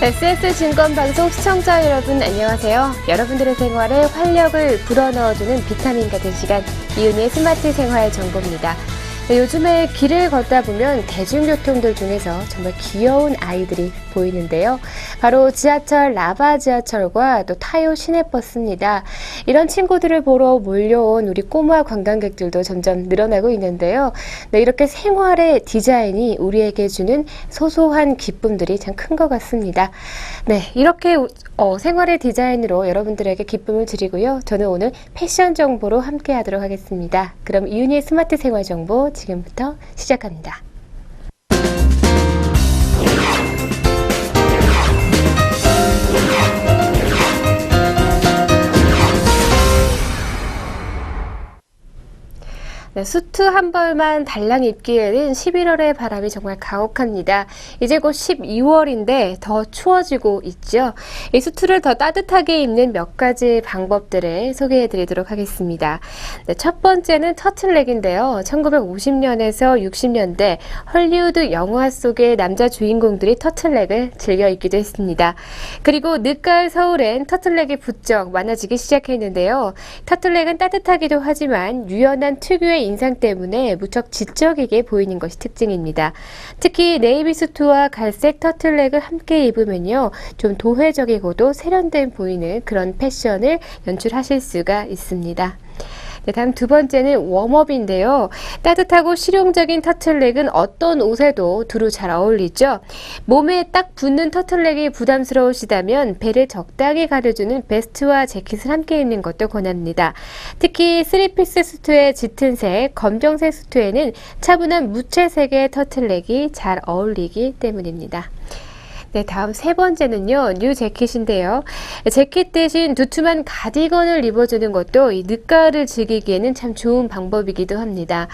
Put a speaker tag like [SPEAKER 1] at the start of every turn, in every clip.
[SPEAKER 1] SS증권방송 시청자 여러분 안녕하세요. 여러분들의 생활에 활력을 불어넣어주는 비타민 같은 시간, 이은희의 스마트 생활 정보입니다. 요즘에 길을 걷다 보면 대중교통들 중에서 정말 귀여운 아이들이 보이는데요. 바로 지하철 라바 지하철과 또 타요 시내버스입니다. 이런 친구들을 보러 몰려온 우리 꼬마 관광객들도 점점 늘어나고 있는데요. 네, 이렇게 생활의 디자인이 우리에게 주는 소소한 기쁨들이 참 큰 것 같습니다. 네, 이렇게 생활의 디자인으로 여러분들에게 기쁨을 드리고요. 저는 오늘 패션 정보로 함께 하도록 하겠습니다. 그럼 이은희의 스마트 생활 정보 지금부터 시작합니다. 네, 수트 한 벌만 달랑 입기에는 11월의 바람이 정말 가혹합니다. 이제 곧 12월인데 더 추워지고 있죠. 이 수트를 더 따뜻하게 입는 몇 가지 방법들을 소개해 드리도록 하겠습니다. 네, 첫 번째는 터틀넥인데요. 1950년에서 60년대 헐리우드 영화 속의 남자 주인공들이 터틀넥을 즐겨 입기도 했습니다. 그리고 늦가을 서울엔 터틀넥이 부쩍 많아지기 시작했는데요. 터틀넥은 따뜻하기도 하지만 유연한 특유의 인상 때문에 무척 지적이게 보이는 것이 특징입니다. 특히 네이비 수트와 갈색 터틀넥을 함께 입으면요, 좀 도회적이고도 세련돼 보이는 그런 패션을 연출하실 수가 있습니다. 네, 다음 두 번째는 웜업인데요. 따뜻하고 실용적인 터틀넥은 어떤 옷에도 두루 잘 어울리죠. 몸에 딱 붙는 터틀넥이 부담스러우시다면 배를 적당히 가려주는 베스트와 재킷을 함께 입는 것도 권합니다. 특히 3피스 수트의 짙은 색, 검정색 수트에는 차분한 무채색의 터틀넥이 잘 어울리기 때문입니다. 네, 다음 세 번째는요, 뉴 재킷인데요. 재킷 대신 두툼한 가디건을 입어주는 것도 이 늦가을을 즐기기에는 참 좋은 방법이기도 합니다.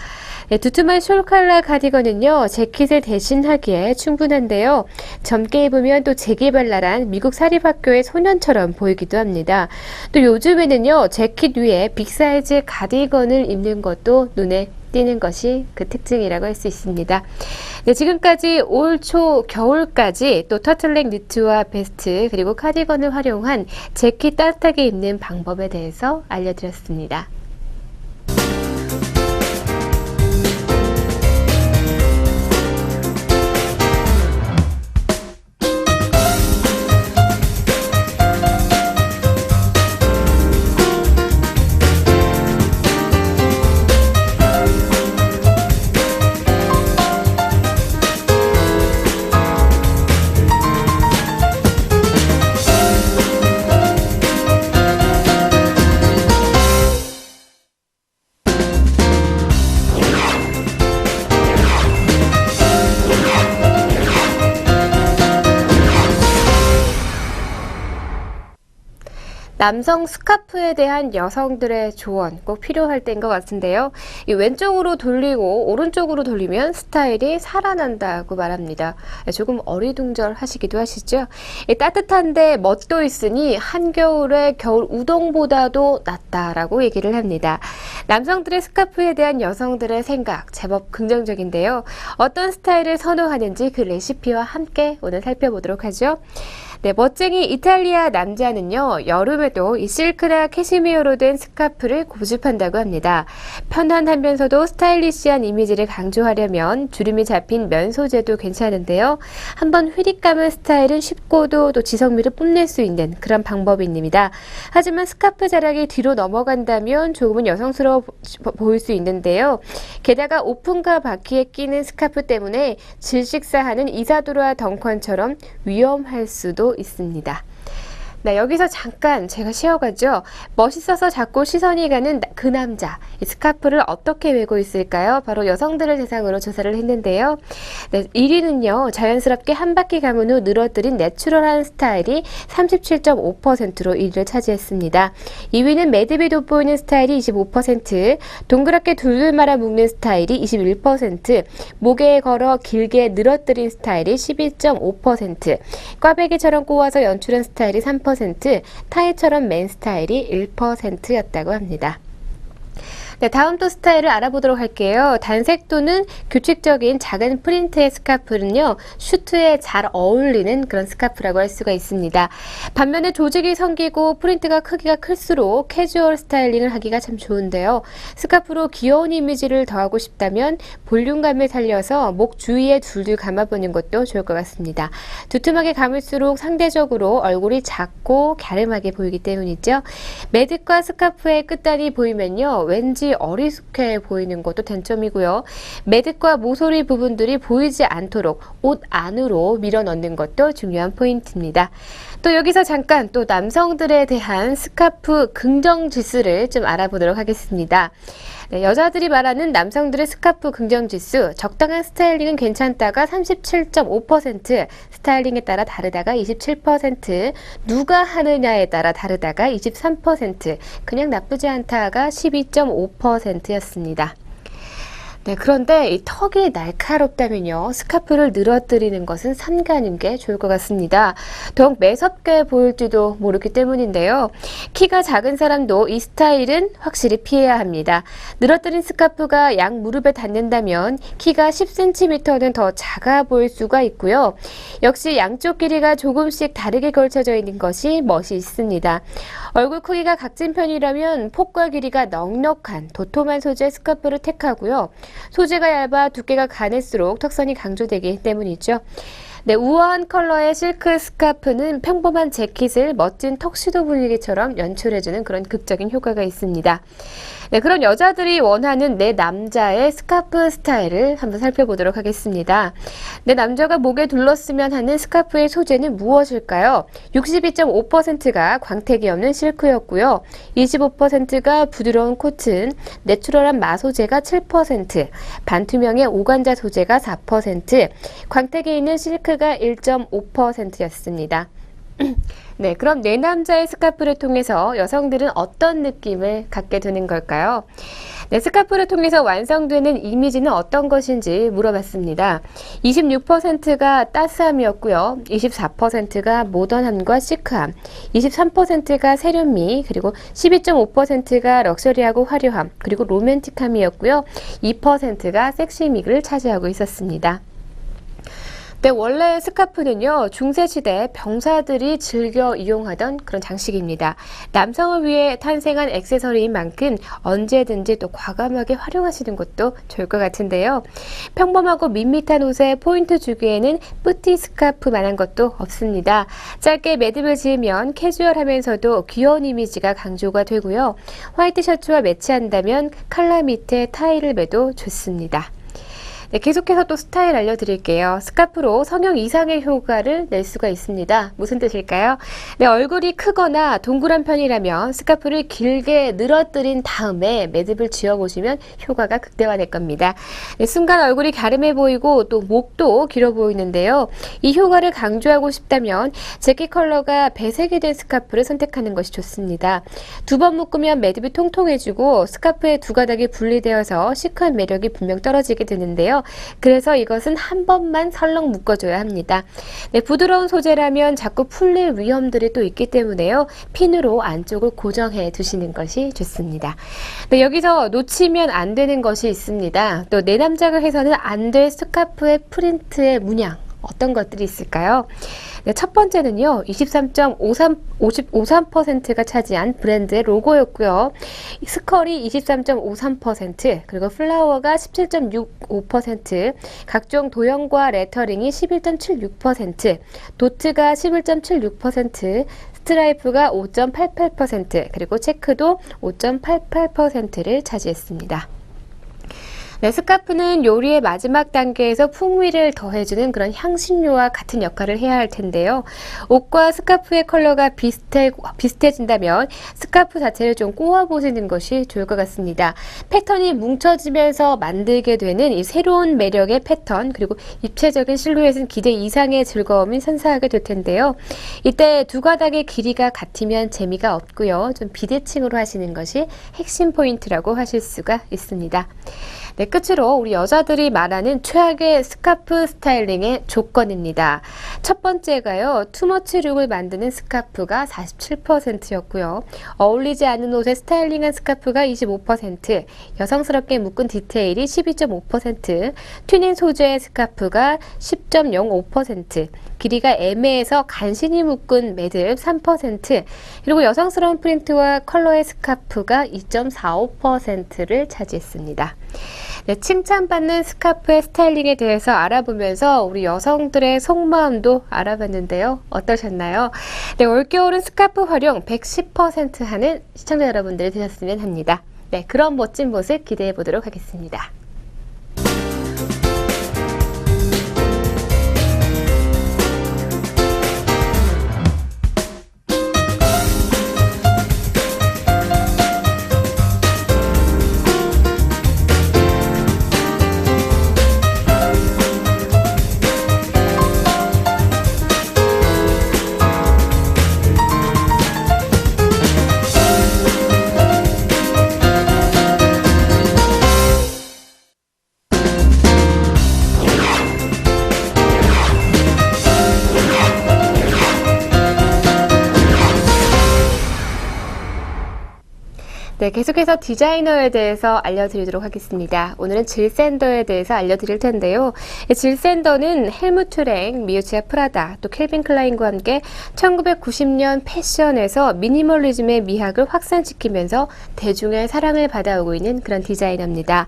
[SPEAKER 1] 네, 두툼한 숄칼라 가디건은요, 재킷을 대신하기에 충분한데요. 젊게 입으면 또 재기발랄한 미국 사립학교의 소년처럼 보이기도 합니다. 또 요즘에는요, 재킷 위에 빅사이즈 가디건을 입는 것도 눈에 띄는 것이 그 특징이라고 할 수 있습니다. 네, 지금까지 올 초 겨울까지 또 터틀넥 니트와 베스트 그리고 카디건을 활용한 재킷 따뜻하게 입는 방법에 대해서 알려드렸습니다. 남성 스카프에 대한 여성들의 조언 꼭 필요할 때인 것 같은데요. 이 왼쪽으로 돌리고 오른쪽으로 돌리면 스타일이 살아난다고 말합니다. 조금 어리둥절하시기도 하시죠? 따뜻한데 멋도 있으니 한겨울에 겨울 우동보다도 낫다라고 얘기를 합니다. 남성들의 스카프에 대한 여성들의 생각 제법 긍정적인데요. 어떤 스타일을 선호하는지 그 레시피와 함께 오늘 살펴보도록 하죠. 네, 멋쟁이 이탈리아 남자는요, 여름에도 이 실크나 캐시미어로 된 스카프를 고집한다고 합니다. 편안하면서도 스타일리시한 이미지를 강조하려면 주름이 잡힌 면 소재도 괜찮은데요. 한번 휘릭 감은 스타일은 쉽고도 또 지성미를 뽐낼 수 있는 그런 방법입니다. 하지만 스카프 자락이 뒤로 넘어간다면 조금은 여성스러워 보일 수 있는데요. 게다가 오픈카 바퀴에 끼는 스카프 때문에 질식사하는 이사도라 덩컨처럼 위험할 수도 있습니다. 네, 여기서 잠깐 제가 쉬어가죠. 멋있어서 자꾸 시선이 가는 그 남자, 이 스카프를 어떻게 메고 있을까요? 바로 여성들을 대상으로 조사를 했는데요. 네, 1위는요. 자연스럽게 한 바퀴 감은 후 늘어뜨린 내추럴한 스타일이 37.5%로 1위를 차지했습니다. 2위는 매듭이 돋보이는 스타일이 25%, 동그랗게 둘둘 말아 묶는 스타일이 21%, 목에 걸어 길게 늘어뜨린 스타일이 12.5%, 꽈배기처럼 꼬아서 연출한 스타일이 3%, 타이처럼 맨 스타일이 1%였다고 합니다. 네, 다음 또 스타일을 알아보도록 할게요. 단색 또는 규칙적인 작은 프린트의 스카프는요, 슈트에 잘 어울리는 그런 스카프라고 할 수가 있습니다. 반면에 조직이 생기고 프린트가 크기가 클수록 캐주얼 스타일링을 하기가 참 좋은데요. 스카프로 귀여운 이미지를 더하고 싶다면 볼륨감을 살려서 목 주위에 둘둘 감아보는 것도 좋을 것 같습니다. 두툼하게 감을수록 상대적으로 얼굴이 작고 갸름하게 보이기 때문이죠. 매듭과 스카프의 끝단이 보이면요, 왠지 어리숙해 보이는 것도 단점이고요. 매듭과 모서리 부분들이 보이지 않도록 옷 안으로 밀어 넣는 것도 중요한 포인트입니다. 또 여기서 잠깐 또 남성들에 대한 스카프 긍정 지수를 좀 알아보도록 하겠습니다. 네, 여자들이 말하는 남성들의 스카프 긍정 지수, 적당한 스타일링은 괜찮다가 37.5%, 스타일링에 따라 다르다가 27%, 누가 하느냐에 따라 다르다가 23%, 그냥 나쁘지 않다가 12.5%였습니다. 네, 그런데 이 턱이 날카롭다면요, 스카프를 늘어뜨리는 것은 삼가는 게 좋을 것 같습니다. 더욱 매섭게 보일지도 모르기 때문인데요. 키가 작은 사람도 이 스타일은 확실히 피해야 합니다. 늘어뜨린 스카프가 양 무릎에 닿는다면 키가 10cm는 더 작아 보일 수가 있고요. 역시 양쪽 길이가 조금씩 다르게 걸쳐져 있는 것이 멋이 있습니다. 얼굴 크기가 각진 편이라면 폭과 길이가 넉넉한 도톰한 소재의 스카프를 택하고요. 소재가 얇아 두께가 가늘수록 턱선이 강조되기 때문이죠. 네, 우아한 컬러의 실크 스카프는 평범한 재킷을 멋진 턱시도 분위기처럼 연출해주는 그런 극적인 효과가 있습니다. 네, 그럼 여자들이 원하는 내 남자의 스카프 스타일을 한번 살펴보도록 하겠습니다. 내 남자가 목에 둘렀으면 하는 스카프의 소재는 무엇일까요? 62.5%가 광택이 없는 실크였고요. 25%가 부드러운 코튼, 내추럴한 마소재가 7%, 반투명의 오간자 소재가 4%, 광택이 있는 실크가 1.5%였습니다. 네, 그럼 내 남자의 스카프를 통해서 여성들은 어떤 느낌을 갖게 되는 걸까요? 네, 스카프를 통해서 완성되는 이미지는 어떤 것인지 물어봤습니다. 26%가 따스함이었고요. 24%가 모던함과 시크함, 23%가 세련미, 그리고 12.5%가 럭셔리하고 화려함, 그리고 로맨틱함이었고요. 2%가 섹시미를 차지하고 있었습니다. 네, 원래 스카프는요, 중세시대 병사들이 즐겨 이용하던 그런 장식입니다. 남성을 위해 탄생한 액세서리인 만큼 언제든지 또 과감하게 활용하시는 것도 좋을 것 같은데요. 평범하고 밋밋한 옷에 포인트 주기에는 뿌띠 스카프만한 것도 없습니다. 짧게 매듭을 지으면 캐주얼하면서도 귀여운 이미지가 강조가 되고요. 화이트 셔츠와 매치한다면 컬러 밑에 타이를 매도 좋습니다. 네, 계속해서 또 스타일 알려드릴게요. 스카프로 성형 이상의 효과를 낼 수가 있습니다. 무슨 뜻일까요? 네, 얼굴이 크거나 동그란 편이라면 스카프를 길게 늘어뜨린 다음에 매듭을 지어보시면 효과가 극대화될 겁니다. 네, 순간 얼굴이 갸름해 보이고 또 목도 길어 보이는데요. 이 효과를 강조하고 싶다면 재킷 컬러가 배색이 된 스카프를 선택하는 것이 좋습니다. 두 번 묶으면 매듭이 통통해지고 스카프의 두 가닥이 분리되어서 시크한 매력이 분명 떨어지게 되는데요. 그래서 이것은 한 번만 설렁 묶어줘야 합니다. 네, 부드러운 소재라면 자꾸 풀릴 위험들이 또 있기 때문에요. 핀으로 안쪽을 고정해 두시는 것이 좋습니다. 네, 여기서 놓치면 안 되는 것이 있습니다. 또 내 남자가 해서는 안 될 스카프의 프린트의 문양. 어떤 것들이 있을까요? 네, 첫 번째는요, 23.53%가 차지한 브랜드의 로고였고요. 스컬이 23.53%, 그리고 플라워가 17.65%, 각종 도형과 레터링이 11.76%, 도트가 11.76%, 스트라이프가 5.88%, 그리고 체크도 5.88%를 차지했습니다. 네, 스카프는 요리의 마지막 단계에서 풍미를 더해주는 그런 향신료와 같은 역할을 해야 할 텐데요. 옷과 스카프의 컬러가 비슷해진다면 스카프 자체를 좀 꼬아보시는 것이 좋을 것 같습니다. 패턴이 뭉쳐지면서 만들게 되는 이 새로운 매력의 패턴, 그리고 입체적인 실루엣은 기대 이상의 즐거움을 선사하게 될 텐데요. 이때 두 가닥의 길이가 같으면 재미가 없고요. 좀 비대칭으로 하시는 것이 핵심 포인트라고 하실 수가 있습니다. 네, 끝으로 우리 여자들이 말하는 최악의 스카프 스타일링의 조건입니다. 첫 번째가요, 투머치 룩을 만드는 스카프가 47%였고요. 어울리지 않는 옷에 스타일링한 스카프가 25%, 여성스럽게 묶은 디테일이 12.5%, 튜닝 소재의 스카프가 10.05%, 길이가 애매해서 간신히 묶은 매듭 3%, 그리고 여성스러운 프린트와 컬러의 스카프가 2.45%를 차지했습니다. 네, 칭찬받는 스카프의 스타일링에 대해서 알아보면서 우리 여성들의 속마음도 알아봤는데요. 어떠셨나요? 네, 올겨울은 스카프 활용 110% 하는 시청자 여러분들이 되셨으면 합니다. 네, 그런 멋진 모습 기대해 보도록 하겠습니다. 네, 계속해서 디자이너에 대해서 알려드리도록 하겠습니다. 오늘은 질 샌더에 대해서 알려드릴 텐데요. 질 샌더는 헬무트 랭, 미우치아 프라다, 또 캘빈 클라인과 함께 1990년 패션에서 미니멀리즘의 미학을 확산시키면서 대중의 사랑을 받아오고 있는 그런 디자이너입니다.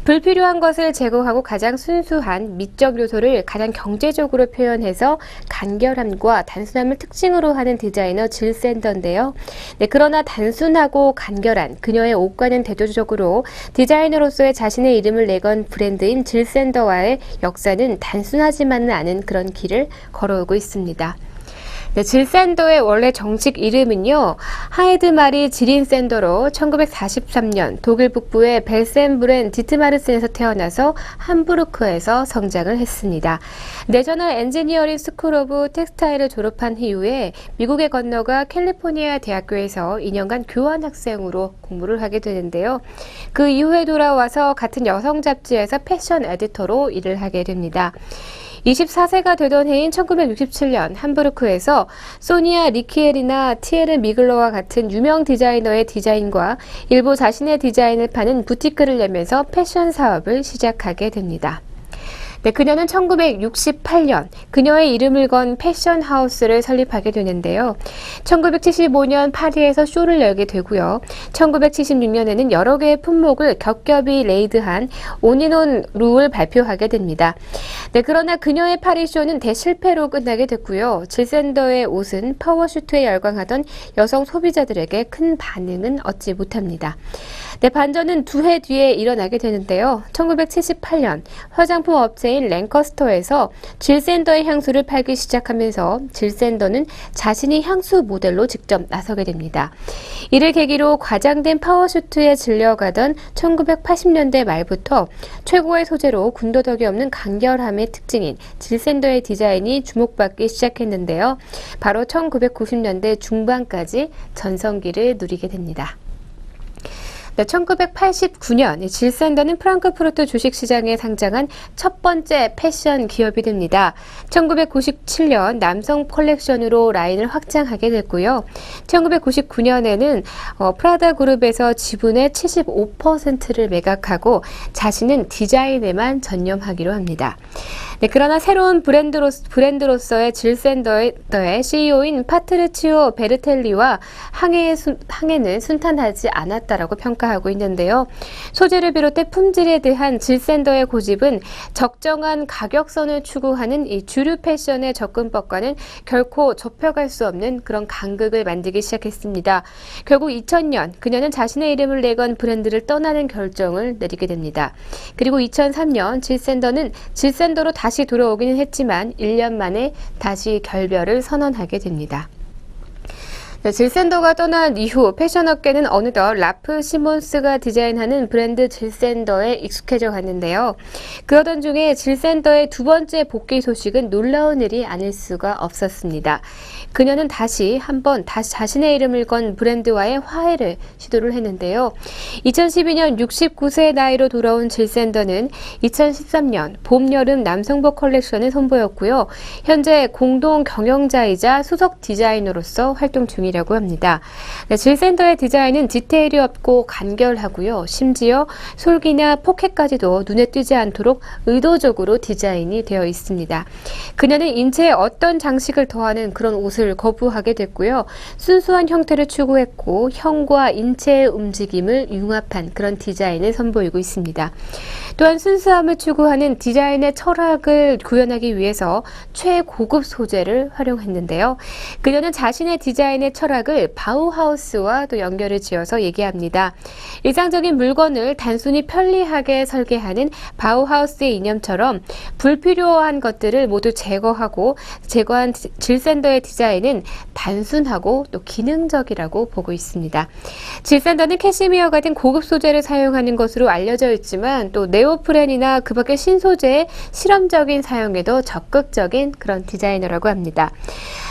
[SPEAKER 1] 불필요한 것을 제거하고 가장 순수한 미적 요소를 가장 경제적으로 표현해서 간결함과 단순함을 특징으로 하는 디자이너 질 샌더인데요. 네, 그러나 단순하고 간결한 그녀의 옷과는 대조적으로 디자이너로서의 자신의 이름을 내건 브랜드인 질 샌더와의 역사는 단순하지만은 않은 그런 길을 걸어오고 있습니다. 네, 질 샌더의 원래 정식 이름은요, 하이드마리 지린 샌더로 1943년 독일 북부의 벨센브렌 디트마르센에서 태어나서 함부르크에서 성장을 했습니다. 내셔널 엔지니어링 스쿨 오브 텍스타일을 졸업한 이후에 미국에 건너가 캘리포니아 대학교에서 2년간 교환 학생으로 공부를 하게 되는데요. 그 이후에 돌아와서 같은 여성 잡지에서 패션 에디터로 일을 하게 됩니다. 24세가 되던 해인 1967년 함부르크에서 소니아 리키엘이나 티에르 미글러와 같은 유명 디자이너의 디자인과 일부 자신의 디자인을 파는 부티크를 내면서 패션 사업을 시작하게 됩니다. 네, 그녀는 1968년 그녀의 이름을 건 패션 하우스를 설립하게 되는데요. 1975년 파리에서 쇼를 열게 되고요. 1976년에는 여러 개의 품목을 겹겹이 레이드한 온인온 룩을 발표하게 됩니다. 네, 그러나 그녀의 파리 쇼는 대실패로 끝나게 됐고요. 질 샌더의 옷은 파워슈트에 열광하던 여성 소비자들에게 큰 반응은 얻지 못합니다. 네, 반전은 두 해 뒤에 일어나게 되는데요. 1978년 화장품 업체인 랭커스터에서 질 샌더의 향수를 팔기 시작하면서 질 샌더는 자신이 향수 모델로 직접 나서게 됩니다. 이를 계기로 과장된 파워슈트에 질려가던 1980년대 말부터 최고의 소재로 군더더기 없는 간결함의 특징인 질 샌더의 디자인이 주목받기 시작했는데요. 바로 1990년대 중반까지 전성기를 누리게 됩니다. 네, 1989년 질 샌더는 프랑크푸르트 주식시장에 상장한 첫 번째 패션 기업이 됩니다. 1997년 남성 컬렉션으로 라인을 확장하게 됐고요. 1999년에는 프라다 그룹에서 지분의 75%를 매각하고 자신은 디자인에만 전념하기로 합니다. 네, 그러나 새로운 브랜드로서의 질 샌더의 CEO인 파트리치오 베르텔리와 항해는 순탄하지 않았다라고 평가하고 있는데요. 소재를 비롯해 품질에 대한 질 샌더의 고집은 적정한 가격선을 추구하는 이 주류 패션의 접근법과는 결코 좁혀갈 수 없는 그런 간극을 만들기 시작했습니다. 결국 2000년 그녀는 자신의 이름을 내건 브랜드를 떠나는 결정을 내리게 됩니다. 그리고 2003년 질 샌더는 질 샌더로 다시 돌아오기는 했지만 1년 만에 다시 결별을 선언하게 됩니다. 네, 질샌더가 떠난 이후 패션업계는 어느덧 라프 시몬스가 디자인하는 브랜드 질샌더에 익숙해져 갔는데요. 그러던 중에 질샌더의 두 번째 복귀 소식은 놀라운 일이 아닐 수가 없었습니다. 그녀는 다시 자신의 이름을 건 브랜드와의 화해를 시도를 했는데요. 2012년 69세의 나이로 돌아온 질샌더는 2013년 봄, 여름 남성복 컬렉션을 선보였고요. 현재 공동 경영자이자 수석 디자이너로서 활동 중이라고 합니다. 네, 질샌더의 디자인은 디테일이 없고 간결하고요. 심지어 솔기나 포켓까지도 눈에 띄지 않도록 의도적으로 디자인이 되어 있습니다. 그녀는 인체에 어떤 장식을 더하는 그런 옷을 거부하게 됐고요. 순수한 형태를 추구했고 형과 인체의 움직임을 융합한 그런 디자인을 선보이고 있습니다. 또한 순수함을 추구하는 디자인의 철학을 구현하기 위해서 최고급 소재를 활용했는데요. 그녀는 자신의 디자인의 철학을 바우하우스와 또 연결을 지어서 얘기합니다. 일상적인 물건을 단순히 편리하게 설계하는 바우하우스의 이념처럼 불필요한 것들을 모두 제거한 질샌더의 디자인은 단순하고 또 기능적이라고 보고 있습니다. 질샌더는 캐시미어 같은 고급 소재를 사용하는 것으로 알려져 있지만 또 네오프렌이나 그 밖의 신소재의 실험적인 사용에도 적극적인 그런 디자이너라고 합니다.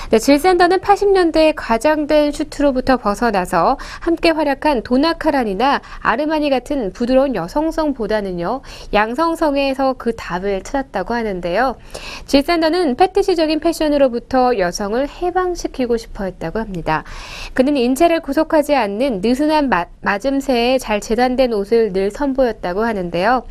[SPEAKER 1] 네, 질샌더는 80년대에 과장된 슈트로부터 벗어나서 함께 활약한 도나카란이나 아르마니 같은 부드러운 여성성보다는요, 양성성에서 그 답을 찾았다고 하는데요. 질샌더는 패티시적인 패션으로부터 여성을 해방시키고 싶어 했다고 합니다. 그는 인체를 구속하지 않는 느슨한 맞음새에 잘 재단된 옷을 늘 선보였다고 하는데요.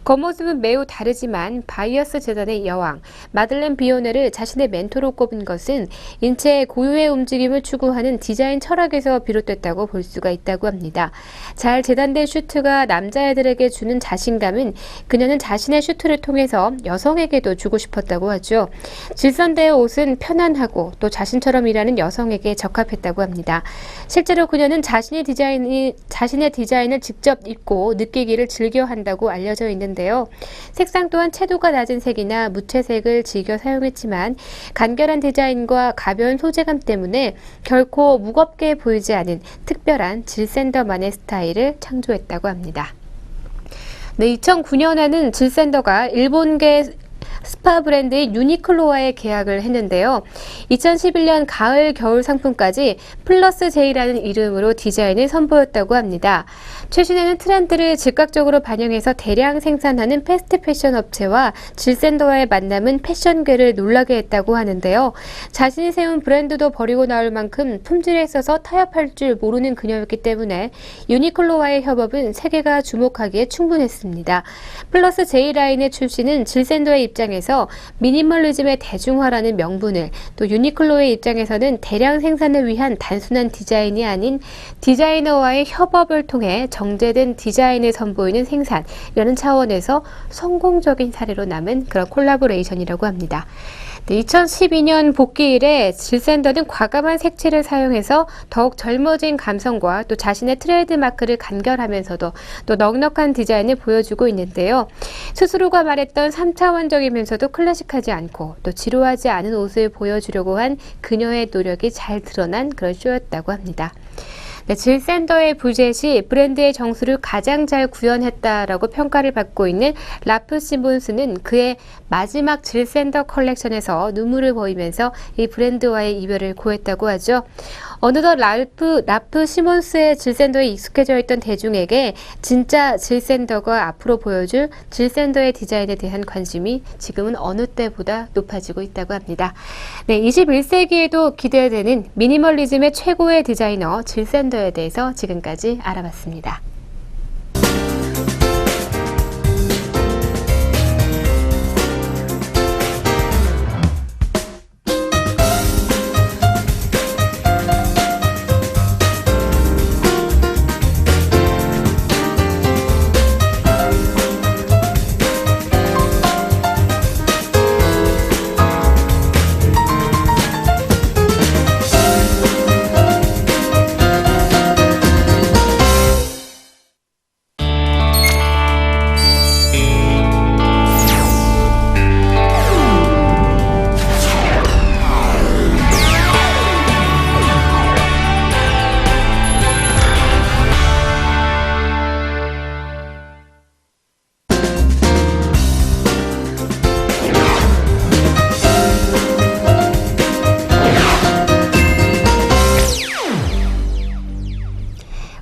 [SPEAKER 1] 겉모습은 매우 다르지만 바이어스 재단의 여왕 마들렌 비오네를 자신의 멘토로 꼽은 것은 인체의 고유의 움직임을 추구하는 디자인 철학에서 비롯됐다고 볼 수가 있다고 합니다. 잘 재단된 슈트가 남자애들에게 주는 자신감은 그녀는 자신의 슈트를 통해서 여성에게도 주고 싶었다고 하죠. 질샌더의 옷은 편안하고 또 자신처럼 일하는 여성에게 적합했다고 합니다. 실제로 그녀는 자신의 디자인을 직접 입고 느끼기를 즐겨한다고 알려져 있는데요. 색상 또한 채도가 낮은 색이나 무채색을 즐겨 사용했지만 간결한 디자인과 가벼운 소재감 때문에 결코 무겁게 보이지 않은 특별한 질샌더만의 스타일을 창조했다고 합니다. 네, 2009년에는 질샌더가 일본계 스파 브랜드의 유니클로와의 계약을 했는데요. 2011년 가을 겨울 상품까지 플러스 J라는 이름으로 디자인을 선보였다고 합니다. 최신에는 트렌드를 즉각적으로 반영해서 대량 생산하는 패스트 패션 업체와 질샌더와의 만남은 패션계를 놀라게 했다고 하는데요. 자신이 세운 브랜드도 버리고 나올 만큼 품질에 있어서 타협할 줄 모르는 그녀였기 때문에 유니클로와의 협업은 세계가 주목하기에 충분했습니다. 플러스 J 라인의 출시는 질샌더의 입장에서 미니멀리즘의 대중화라는 명분을, 또 유니클로의 입장에서는 대량 생산을 위한 단순한 디자인이 아닌 디자이너와의 협업을 통해 정제된 디자인을 선보이는 생산이라는 차원에서 성공적인 사례로 남은 그런 콜라보레이션이라고 합니다. 2012년 복귀 이래 질샌더는 과감한 색채를 사용해서 더욱 젊어진 감성과 또 자신의 트레이드 마크를 간결하면서도 또 넉넉한 디자인을 보여주고 있는데요. 스스로가 말했던 3차원적이면서도 클래식하지 않고 또 지루하지 않은 옷을 보여주려고 한 그녀의 노력이 잘 드러난 그런 쇼였다고 합니다. 네, 질샌더의 부젯이 브랜드의 정수를 가장 잘 구현했다라고 평가를 받고 있는 라프 시몬스는 그의 마지막 질샌더 컬렉션에서 눈물을 보이면서 이 브랜드와의 이별을 고했다고 하죠. 어느덧 라프 시몬스의 질샌더에 익숙해져 있던 대중에게 진짜 질샌더가 앞으로 보여줄 질샌더의 디자인에 대한 관심이 지금은 어느 때보다 높아지고 있다고 합니다. 네, 21세기에도 기대되는 미니멀리즘의 최고의 디자이너 질샌더에 대해서 지금까지 알아봤습니다.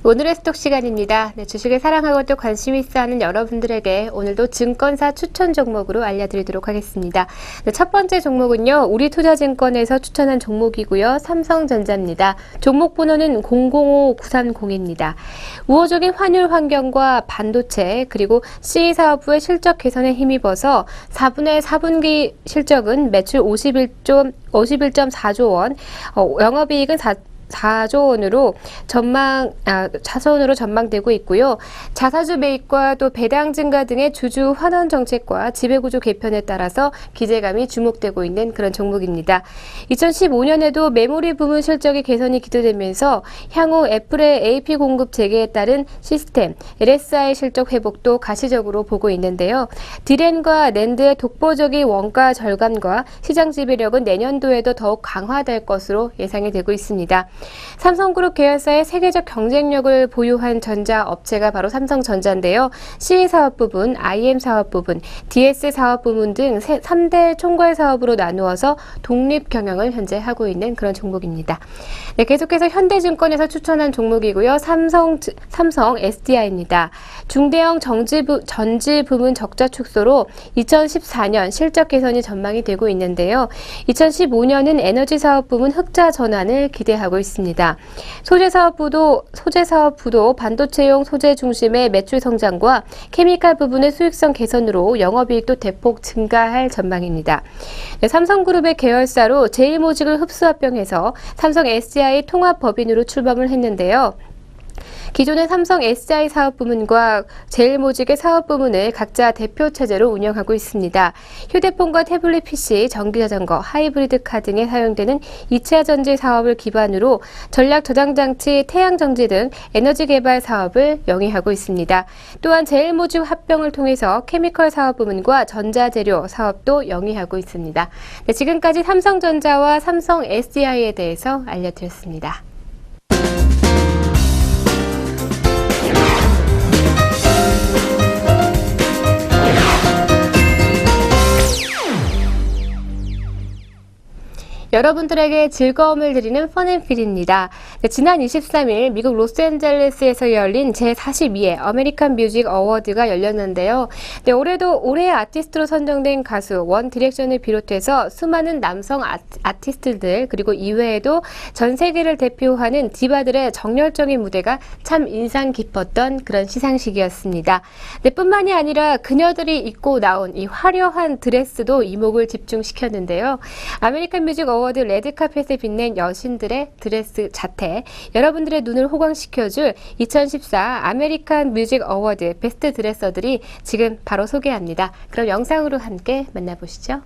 [SPEAKER 1] 오늘의 스톡 시간입니다. 주식을 사랑하고 또 관심 있어 하는 여러분들에게 오늘도 증권사 추천 종목으로 알려드리도록 하겠습니다. 첫 번째 종목은요, 우리투자증권에서 추천한 종목이고요. 삼성전자입니다. 종목 번호는 005930입니다. 우호적인 환율 환경과 반도체 그리고 CE 사업부의 실적 개선에 힘입어서 4분의 4분기 실적은 매출 51.4조 원, 영업이익은 4조 원으로 전망되고 있고요. 자사주 매입과 또 배당 증가 등의 주주 환원 정책과 지배구조 개편에 따라서 기대감이 주목되고 있는 그런 종목입니다. 2015년에도 메모리 부문 실적의 개선이 기대되면서 향후 애플의 AP 공급 재개에 따른 시스템, LSI 실적 회복도 가시적으로 보고 있는데요. 디램과 낸드의 독보적인 원가 절감과 시장 지배력은 내년도에도 더욱 강화될 것으로 예상이 되고 있습니다. 삼성그룹 계열사의 세계적 경쟁력을 보유한 전자업체가 바로 삼성전자인데요. CE 사업 부분, IM 사업 부분, DS 사업 부문 등 3대 총괄 사업으로 나누어서 독립 경영을 현재 하고 있는 그런 종목입니다. 네, 계속해서 현대증권에서 추천한 종목이고요. 삼성 SDI입니다. 중대형 전지 부문 적자 축소로 2014년 실적 개선이 전망이 되고 있는데요. 2015년은 에너지 사업 부문 흑자 전환을 기대하고 있습니다. 소재 사업부도 반도체용 소재 중심의 매출 성장과 케미칼 부분의 수익성 개선으로 영업이익도 대폭 증가할 전망입니다. 네, 삼성그룹의 계열사로 제일모직을 흡수합병해서 삼성 SDI 통합법인으로 출범을 했는데요. 기존의 삼성 SDI 사업부문과 제일모직의 사업부문을 각자 대표체제로 운영하고 있습니다. 휴대폰과 태블릿 PC, 전기자전거, 하이브리드카 등에 사용되는 2차 전지 사업을 기반으로 전략 저장장치, 태양전지 등 에너지 개발 사업을 영위하고 있습니다. 또한 제일모직 합병을 통해서 케미컬 사업부문과 전자재료 사업도 영위하고 있습니다. 네, 지금까지 삼성전자와 삼성 SDI에 대해서 알려드렸습니다. 여러분들에게 즐거움을 드리는 펀앤필입니다. 지난 23일 미국 로스앤젤레스에서 열린 제42회 아메리칸 뮤직 어워드가 열렸는데요. 네, 올해도 올해의 아티스트로 선정된 가수 원 디렉션을 비롯해서 수많은 남성 아티스트들 그리고 이외에도 전 세계를 대표하는 디바들의 정열적인 무대가 참 인상 깊었던 그런 시상식이었습니다. 네, 뿐만이 아니라 그녀들이 입고 나온 이 화려한 드레스도 이목을 집중시켰는데요. 아메리칸 뮤직 어워드 레드카펫에 빛낸 여신들의 드레스 자태, 여러분들의 눈을 호강시켜줄 2014 아메리칸 뮤직 어워드 베스트 드레서들이 지금 바로 소개합니다. 그럼 영상으로 함께 만나보시죠.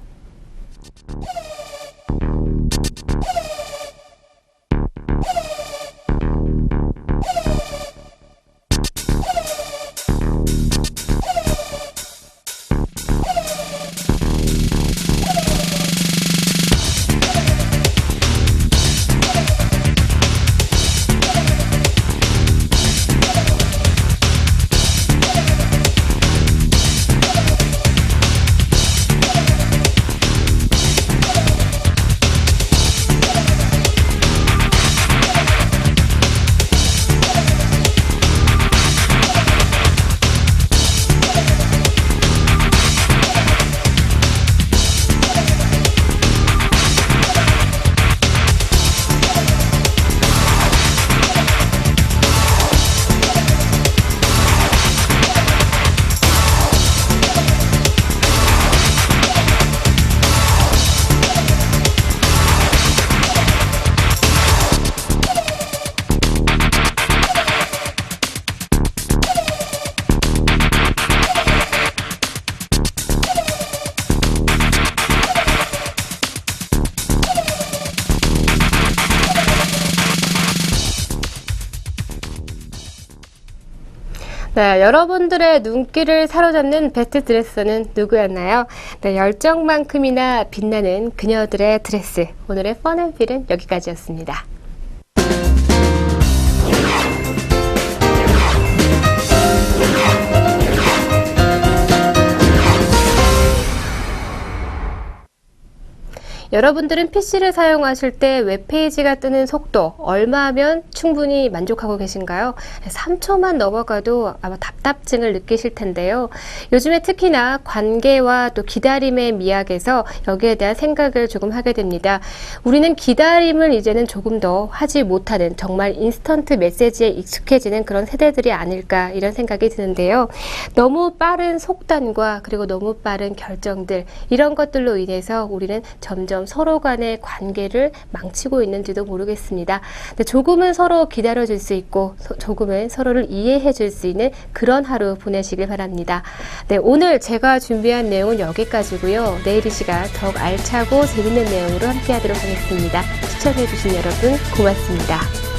[SPEAKER 1] 네, 여러분들의 눈길을 사로잡는 베스트 드레서는 누구였나요? 네, 열정만큼이나 빛나는 그녀들의 드레스. 오늘의 펀앤필은 여기까지였습니다. 여러분들은 PC를 사용하실 때 웹페이지가 뜨는 속도 얼마면 충분히 만족하고 계신가요? 3초만 넘어가도 아마 답답증을 느끼실 텐데요. 요즘에 특히나 관계와 또 기다림의 미학에서 여기에 대한 생각을 조금 하게 됩니다. 우리는 기다림을 이제는 조금 더 하지 못하는 정말 인스턴트 메시지에 익숙해지는 그런 세대들이 아닐까 이런 생각이 드는데요. 너무 빠른 속단과 그리고 너무 빠른 결정들 이런 것들로 인해서 우리는 점점 서로 간의 관계를 망치고 있는지도 모르겠습니다. 근데 조금은 서로 기다려줄 수 있고 조금은 서로를 이해해 줄 수 있는 그런 하루 보내시길 바랍니다. 네, 오늘 제가 준비한 내용은 여기까지고요. 내일 이 시간 더욱 알차고 재밌는 내용으로 함께 하도록 하겠습니다. 시청해 주신 여러분 고맙습니다.